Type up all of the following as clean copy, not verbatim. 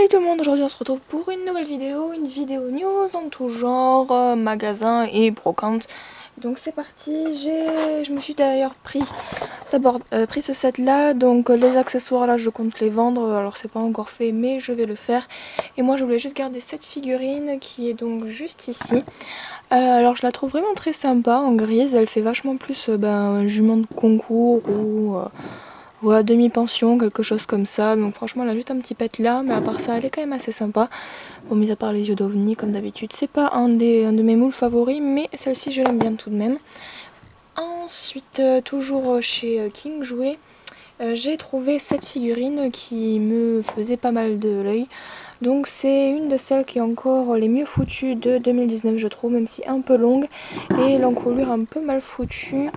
Salut tout le monde, aujourd'hui on se retrouve pour une nouvelle vidéo, news en tout genre, magasin et brocante. Donc c'est parti, je me suis d'ailleurs d'abord pris ce set là, donc les accessoires là je compte les vendre, alors c'est pas encore fait mais je vais le faire. Et moi je voulais juste garder cette figurine qui est donc juste ici. Alors je la trouve vraiment très sympa en grise, elle fait vachement plus un jument de concours ou... voilà, demi-pension, quelque chose comme ça. Donc franchement, elle a juste un petit pet là, mais à part ça, elle est quand même assez sympa. Bon, mis à part les yeux d'OVNI, comme d'habitude, c'est pas un de mes moules favoris, mais celle-ci, je l'aime bien tout de même. Ensuite, toujours chez King Jouet, j'ai trouvé cette figurine qui me faisait pas mal de l'œil. Donc c'est une de celles qui est encore les mieux foutues de 2019, je trouve, même si un peu longue, et l'encolure un peu mal foutue.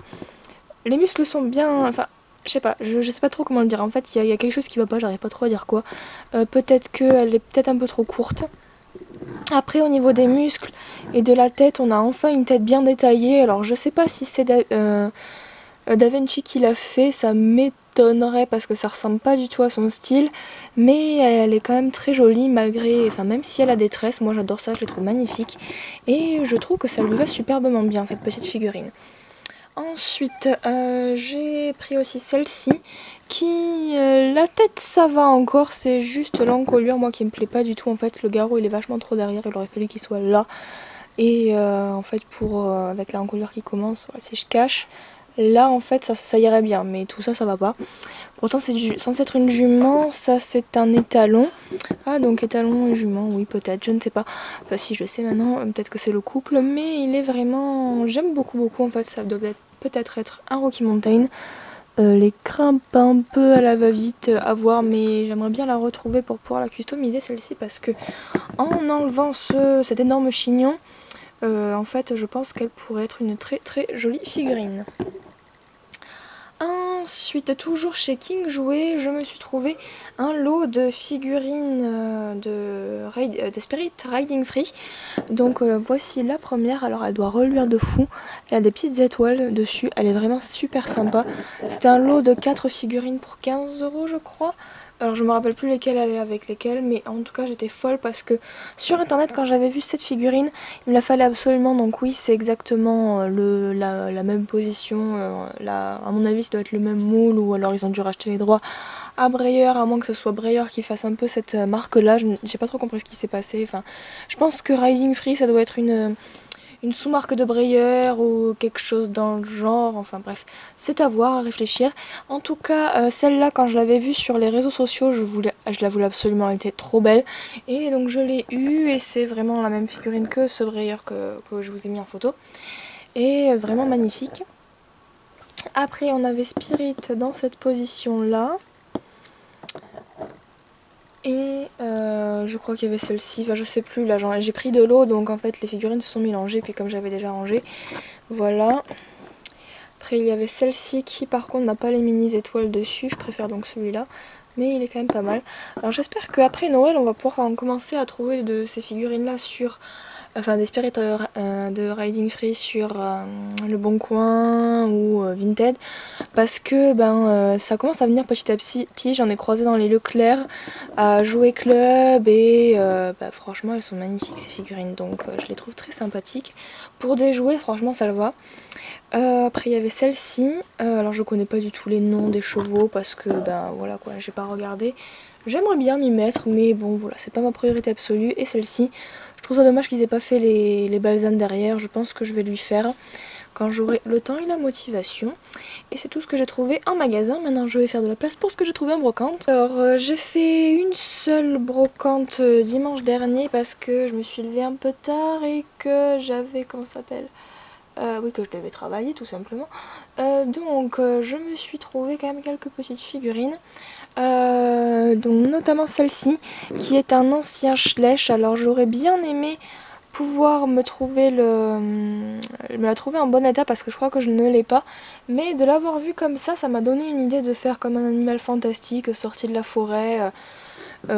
Les muscles sont bien... Enfin, je sais pas, je sais pas trop comment le dire. En fait, il y a quelque chose qui va pas, j'arrive pas trop à dire quoi. Peut-être qu'elle est peut-être un peu trop courte. Après, au niveau des muscles et de la tête, on a enfin une tête bien détaillée. Alors, je sais pas si c'est Da Vinci qui l'a fait, ça m'étonnerait parce que ça ressemble pas du tout à son style. Mais elle est quand même très jolie malgré... Enfin, même si elle a des tresses, moi j'adore ça, je les trouve magnifiques. Et je trouve que ça lui va superbement bien, cette petite figurine. Ensuite, j'ai pris aussi celle-ci, qui, la tête ça va encore, c'est juste l'encolure, moi qui me plaît pas du tout, en fait, le garrot il est vachement trop derrière, il aurait fallu qu'il soit là, et en fait, avec la encolure qui commence, voilà, si je cache, là en fait ça irait bien, mais tout ça, ça va pas. Pourtant c'est censé être une jument, ça c'est un étalon. Ah donc étalon et jument, oui peut-être, je ne sais pas. Enfin si je sais maintenant, peut-être que c'est le couple, mais il est vraiment... J'aime beaucoup en fait, ça doit peut-être être un Rocky Mountain. Les crimpes un peu à la va-vite à voir, mais j'aimerais bien la retrouver pour pouvoir la customiser celle-ci parce que en enlevant cet énorme chignon, en fait je pense qu'elle pourrait être une très jolie figurine. Ensuite, toujours chez King Jouet, je me suis trouvé un lot de figurines de Spirit Riding Free. Donc voici la première, alors elle doit reluire de fou. Elle a des petites étoiles dessus, elle est vraiment super sympa. C'était un lot de 4 figurines pour 15 € je crois. Alors je me rappelle plus lesquelles elle est avec lesquelles, mais en tout cas j'étais folle parce que sur internet quand j'avais vu cette figurine, il me la fallait absolument, donc oui c'est exactement la même position, à mon avis ça doit être le même moule ou alors ils ont dû racheter les droits à Breyer, à moins que ce soit Breyer qui fasse un peu cette marque là, j'ai pas trop compris ce qui s'est passé, enfin je pense que Rising Free ça doit être une sous-marque de Breyer ou quelque chose dans le genre, enfin bref, c'est à voir, à réfléchir. En tout cas, celle-là, quand je l'avais vue sur les réseaux sociaux, je la voulais absolument, elle était trop belle. Et donc je l'ai eue et c'est vraiment la même figurine que ce Breyer que je vous ai mis en photo. Et vraiment magnifique. Après, on avait Spirit dans cette position-là. Et je crois qu'il y avait celle-ci, enfin je sais plus, là j'ai pris de l'eau donc en fait les figurines se sont mélangées puis comme j'avais déjà rangé, voilà. Après il y avait celle-ci qui par contre n'a pas les mini étoiles dessus, je préfère donc celui-là, mais il est quand même pas mal. Alors j'espère qu'après Noël on va pouvoir commencer à trouver de ces figurines là sur... Enfin des Spirit de Riding Free sur Le Bon Coin ou Vinted, parce que ça commence à venir petit à petit. J'en ai croisé dans les Leclerc, à Jouet Club et franchement elles sont magnifiques ces figurines, donc je les trouve très sympathiques. Pour des jouets franchement ça le va. Après il y avait celle-ci, alors je connais pas du tout les noms des chevaux parce que voilà quoi, j'ai pas regardé. J'aimerais bien m'y mettre mais bon voilà, c'est pas ma priorité absolue. Et celle-ci, je trouve ça dommage qu'ils aient pas fait les balsanes derrière, je pense que je vais lui faire quand j'aurai le temps et la motivation. Et c'est tout ce que j'ai trouvé en magasin. Maintenant je vais faire de la place pour ce que j'ai trouvé en brocante. Alors j'ai fait une seule brocante dimanche dernier parce que je me suis levée un peu tard et que j'avais, comment ça s'appelle, oui, que je devais travailler tout simplement. Donc je me suis trouvé quand même quelques petites figurines. Donc notamment celle-ci qui est un ancien Schleich. Alors j'aurais bien aimé pouvoir me la trouver en bon état parce que je crois que je ne l'ai pas, mais de l'avoir vue comme ça m'a donné une idée de faire comme un animal fantastique sorti de la forêt,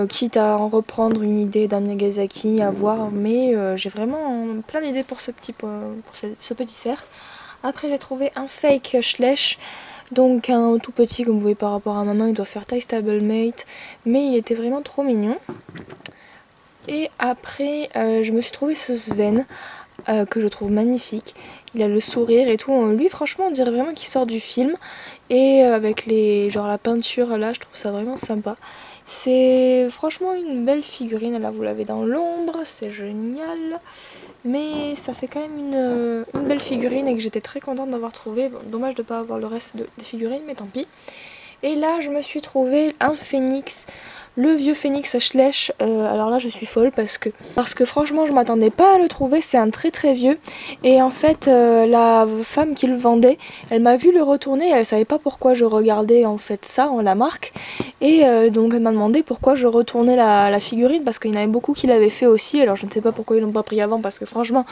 quitte à en reprendre une idée d'un Miyazaki à voir, mais j'ai vraiment plein d'idées pour ce petit cerf. Après j'ai trouvé un fake Schleich Donc un tout petit, comme vous voyez par rapport à ma main, il doit faire taille stablemate, mais il était vraiment trop mignon. Et après, je me suis trouvé ce Sven, que je trouve magnifique. Il a le sourire et tout. Lui, franchement, on dirait vraiment qu'il sort du film. Et avec genre la peinture là, je trouve ça vraiment sympa. C'est franchement une belle figurine. Là, vous l'avez dans l'ombre, c'est génial. Mais ça fait quand même une belle figurine et que j'étais très contente d'avoir trouvé. Bon, dommage de ne pas avoir le reste des figurines, mais tant pis. Et là, je me suis trouvé un phénix, le vieux phénix Schleich. Alors là, je suis folle parce que franchement, je m'attendais pas à le trouver. C'est un très très vieux. Et en fait, la femme qui le vendait, elle m'a vu le retourner. Elle savait pas pourquoi je regardais en fait ça, la marque. Et donc, elle m'a demandé pourquoi je retournais la figurine parce qu'il y en avait beaucoup qui l'avaient fait aussi. Alors, je ne sais pas pourquoi ils l'ont pas pris avant parce que franchement,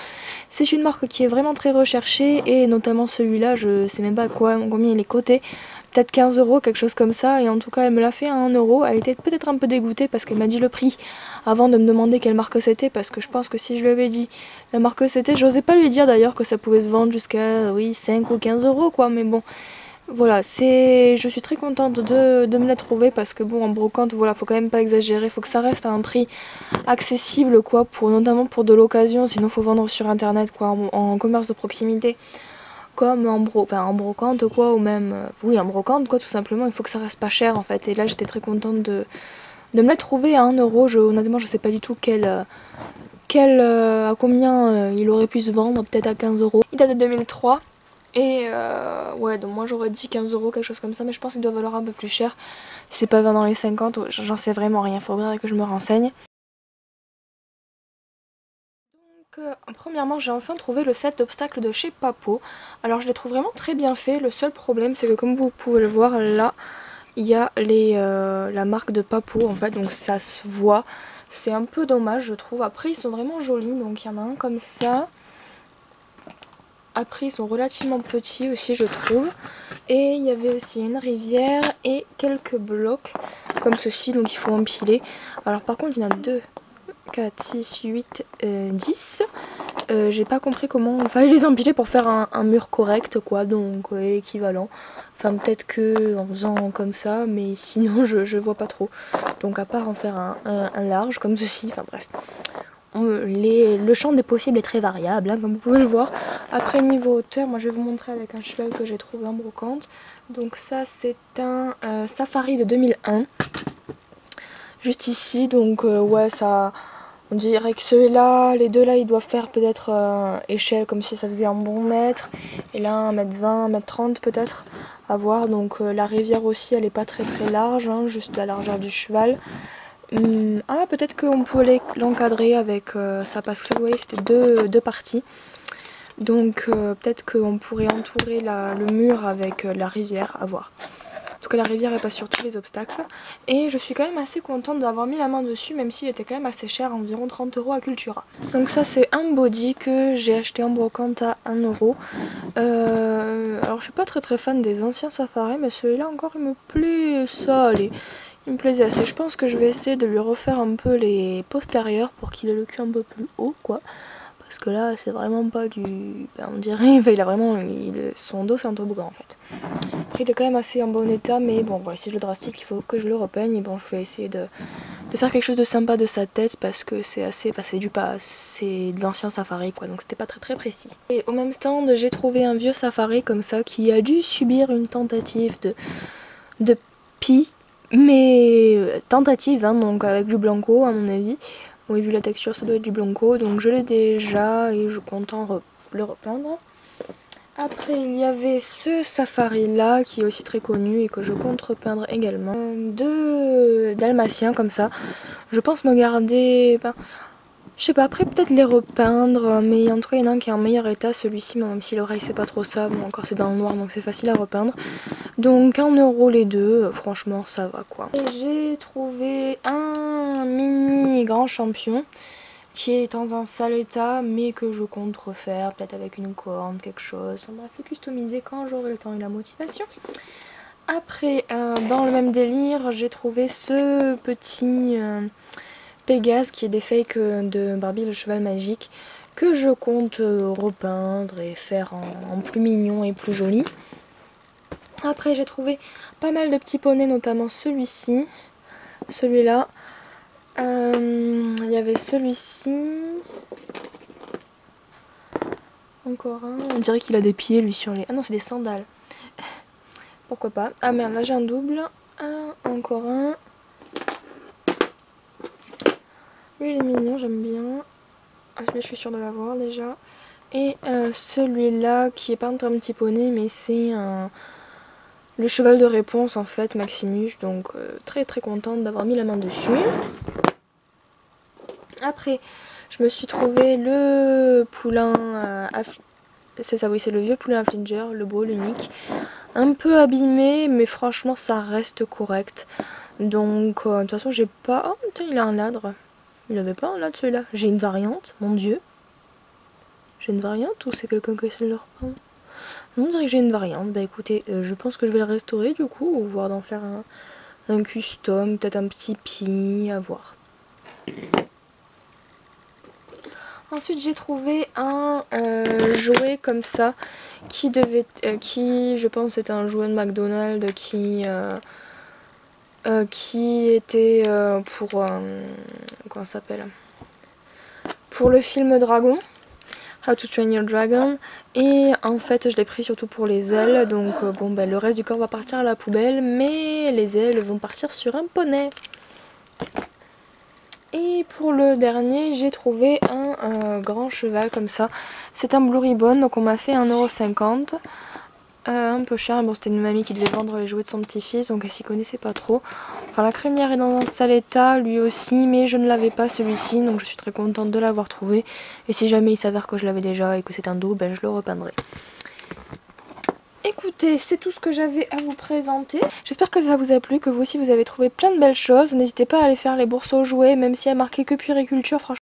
c'est une marque qui est vraiment très recherchée. Et notamment celui-là, je sais même pas combien il est coté. Peut-être 15 €, quelque chose comme ça, et en tout cas elle me l'a fait à 1 €. Elle était peut-être un peu dégoûtée parce qu'elle m'a dit le prix avant de me demander quelle marque c'était, parce que je pense que si je lui avais dit la marque c'était, j'osais pas lui dire d'ailleurs que ça pouvait se vendre jusqu'à 5 ou 15 € quoi, mais bon, voilà, je suis très contente de me la trouver parce que bon, en brocante, voilà, faut quand même pas exagérer, faut que ça reste à un prix accessible quoi, notamment pour de l'occasion, sinon faut vendre sur internet quoi, en commerce de proximité. Comme en brocante quoi, ou même oui en brocante quoi, tout simplement. Il faut que ça reste pas cher en fait, et là j'étais très contente de me la trouver à 1 €. Honnêtement je sais pas du tout à combien il aurait pu se vendre, peut-être à 15 €. Il date de 2003 et ouais, donc moi j'aurais dit 15 € quelque chose comme ça, mais je pense qu'il doit valoir un peu plus cher. Si c'est pas dans les 50, j'en sais vraiment rien, faudrait que je me renseigne. Premièrement, j'ai enfin trouvé le set d'obstacles de chez Papo. Alors je les trouve vraiment très bien fait. Le seul problème, c'est que comme vous pouvez le voir là, il y a la marque de Papo en fait, donc ça se voit. C'est un peu dommage je trouve. Après ils sont vraiment jolis, donc il y en a un comme ça. Après ils sont relativement petits aussi je trouve. Et il y avait aussi une rivière et quelques blocs comme ceci, donc il faut empiler. Alors par contre il y en a 2, 4, 6, 8, 10. J'ai pas compris comment il fallait les empiler pour faire un mur correct quoi, donc ouais, équivalent. Enfin peut-être que en faisant comme ça, mais sinon je vois pas trop. Donc à part en faire un large comme ceci, enfin bref. Le champ des possibles est très variable, hein, comme vous pouvez le voir. Après niveau hauteur, moi je vais vous montrer avec un cheval que j'ai trouvé en brocante. Donc ça c'est un Safari de 2001. Juste ici, donc ouais ça... On dirait que ceux-là, les deux là, ils doivent faire peut-être échelle comme si ça faisait un bon mètre. Et là, 1m20, 1m30 peut-être à voir. Donc la rivière aussi, elle est pas très très large, hein, juste la largeur du cheval. Ah, peut-être qu'on pouvait l'encadrer avec ça, parce que ça, vous voyez, c'était deux parties. Donc peut-être qu'on pourrait entourer le mur avec la rivière, à voir. En tout cas, la rivière est pas sur tous les obstacles. Et je suis quand même assez contente d'avoir mis la main dessus, même s'il était quand même assez cher, environ 30 € à Cultura. Donc ça c'est un body que j'ai acheté en brocante à 1 €. Alors je suis pas très très fan des anciens safaris, mais celui-là encore il me plaît, ça allez. Il me plaisait assez. Je pense que je vais essayer de lui refaire un peu les postérieurs pour qu'il ait le cul un peu plus haut quoi. Parce que là c'est vraiment pas du... Ben, on dirait, il a vraiment... son dos c'est un toboggan en fait. Après il est quand même assez en bon état, mais bon voilà, si je le drastique il faut que je le repeigne. Et bon, je vais essayer de faire quelque chose de sympa de sa tête, parce que c'est assez... c'est de l'ancien safari quoi, donc c'était pas très très précis. Et au même stand j'ai trouvé un vieux safari comme ça qui a dû subir une tentative de pie. Mais tentative, hein, donc avec du blanco à mon avis. Oui, vu la texture, ça doit être du blanco, donc je l'ai déjà et je compte le repeindre. Après, il y avait ce safari là qui est aussi très connu et que je compte repeindre également. Deux dalmatiens comme ça. Je pense me garder... Ben, je sais pas, après peut-être les repeindre, mais en tout cas il y en a un qui est en meilleur état, celui-ci, même si l'oreille c'est pas trop ça, bon encore c'est dans le noir donc c'est facile à repeindre. Donc 1 € les deux, franchement ça va quoi. J'ai trouvé un mini grand champion qui est dans un sale état, mais que je compte refaire, peut-être avec une corne, quelque chose. Enfin bref, le customiser quand j'aurai le temps et la motivation. Après, dans le même délire, j'ai trouvé ce petit... Pégase qui est des fakes de Barbie le cheval magique, que je compte repeindre et faire en plus mignon et plus joli. Après j'ai trouvé pas mal de petits poneys, notamment celui-ci, celui-là. Il y avait celui-ci. Encore un. On dirait qu'il a des pieds lui sur les... Ah non, c'est des sandales. Pourquoi pas. Ah merde, là j'ai un double. Encore un. Lui il est mignon, j'aime bien. Ah, celui-là je suis sûre de l'avoir déjà. Et celui-là qui est pas un petit poney, mais c'est le cheval de réponse en fait, Maximus. Donc très très contente d'avoir mis la main dessus. Après, je me suis trouvé le poulain c'est ça, oui, c'est le vieux poulain Afflinger, le beau, l'unique. Un peu abîmé, mais franchement, ça reste correct. Donc, de toute façon, j'ai pas... Oh, putain, il a un ladre. Il avait pas un ladre, celui-là. J'ai une variante, mon dieu. J'ai une variante ou c'est quelqu'un qui essaie de le reprendre? On dirait que j'ai une variante. Bah écoutez, je pense que je vais le restaurer du coup, ou voir d'en faire un custom, peut-être un petit pis, à voir. Ensuite j'ai trouvé un jouet comme ça qui devait, je pense c'était un jouet de McDonald's qui était pour comment ça s'appelle, pour le film Dragon, How to Train Your Dragon, et en fait je l'ai pris surtout pour les ailes, donc bon bah le reste du corps va partir à la poubelle, mais les ailes vont partir sur un poney. Et pour le dernier, j'ai trouvé un grand cheval comme ça. C'est un Blue Ribbon, donc on m'a fait 1,50 €. Un peu cher, bon c'était une mamie qui devait vendre les jouets de son petit-fils, donc elle s'y connaissait pas trop. Enfin la crinière est dans un sale état, lui aussi, mais je ne l'avais pas celui-ci, donc je suis très contente de l'avoir trouvé. Et si jamais il s'avère que je l'avais déjà et que c'est un dos, ben je le repeindrai. Écoutez, c'est tout ce que j'avais à vous présenter. J'espère que ça vous a plu, que vous aussi vous avez trouvé plein de belles choses. N'hésitez pas à aller faire les bourses aux jouets, même si elle marquait que puériculture, franchement.